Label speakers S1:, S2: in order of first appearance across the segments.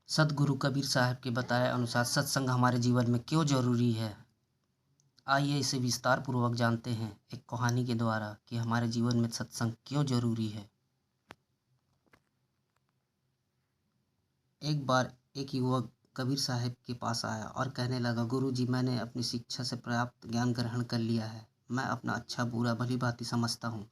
S1: सदगुरु कबीर साहब के बताए अनुसार सत्संग हमारे जीवन में क्यों जरूरी है। आइए इसे विस्तार पूर्वक जानते हैं एक कहानी के द्वारा कि हमारे जीवन में सत्संग क्यों जरूरी है। एक बार एक युवक कबीर साहब के पास आया और कहने लगा, गुरुजी, मैंने अपनी शिक्षा से प्राप्त ज्ञान ग्रहण कर लिया है। मैं अपना अच्छा बुरा भली भांति समझता हूँ,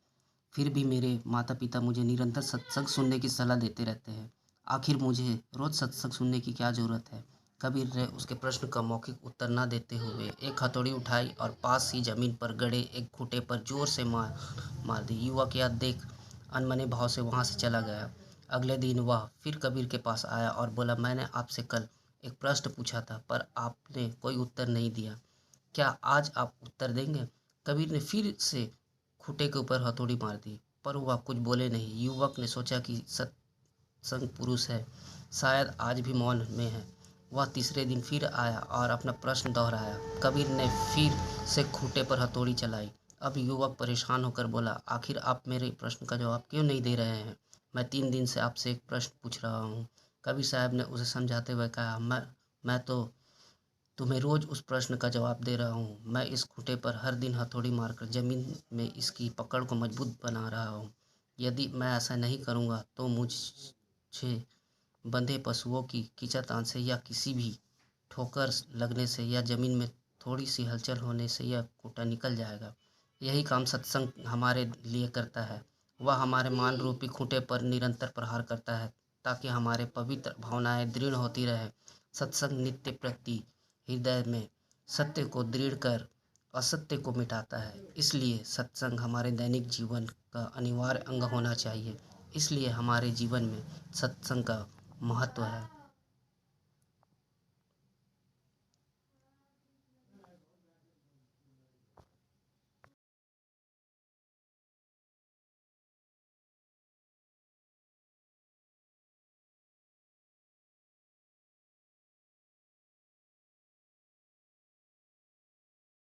S1: फिर भी मेरे माता पिता मुझे निरंतर सत्संग सुनने की सलाह देते रहते हैं। आखिर मुझे रोज सत्संग सुनने की क्या जरूरत है। कबीर ने उसके प्रश्न का मौखिक उत्तर न देते हुए एक हथौड़ी उठाई और पास ही जमीन पर गड़े एक खूंटे पर जोर से मार दी। युवक यह देख अनमने भाव से वहां से चला गया। अगले दिन वह फिर कबीर के पास आया और बोला, मैंने आपसे कल एक प्रश्न पूछा था पर आपने कोई उत्तर नहीं दिया। क्या आज आप उत्तर देंगे? कबीर ने फिर से खूंटे के ऊपर हथौड़ी मार दी, पर वह कुछ बोले नहीं। युवक ने सोचा कि सत्संग पुरुष है, शायद आज भी मौन में है। वह तीसरे दिन फिर आया और अपना प्रश्न दोहराया। कबीर ने फिर से खूंटे पर हथौड़ी चलाई। अब युवक परेशान होकर बोला, आखिर आप मेरे प्रश्न का जवाब क्यों नहीं दे रहे हैं? मैं 3 दिन से आपसे एक प्रश्न पूछ रहा हूँ। कबीर साहब ने उसे समझाते हुए कहा, मैं तो तुम्हें रोज उस प्रश्न का जवाब दे रहा हूँ। मैं इस खूंटे पर हर दिन हथौड़ी मारकर जमीन में इसकी पकड़ को मजबूत बना रहा हूँ। यदि मैं ऐसा नहीं करूँगा तो मुझे बंधे पशुओं की खींचातान से या किसी भी ठोकर लगने से या जमीन में थोड़ी सी हलचल होने से यह खूंटा निकल जाएगा। यही काम सत्संग हमारे लिए करता है। वह हमारे मान रूपी खूंटे पर निरंतर प्रहार करता है ताकि हमारे पवित्र भावनाएं दृढ़ होती रहे। सत्संग नित्य प्रति हृदय में सत्य को दृढ़ कर असत्य को मिटाता है। इसलिए सत्संग हमारे दैनिक जीवन का अनिवार्य अंग होना चाहिए। इसलिए हमारे जीवन में सत्संग का महत्व है।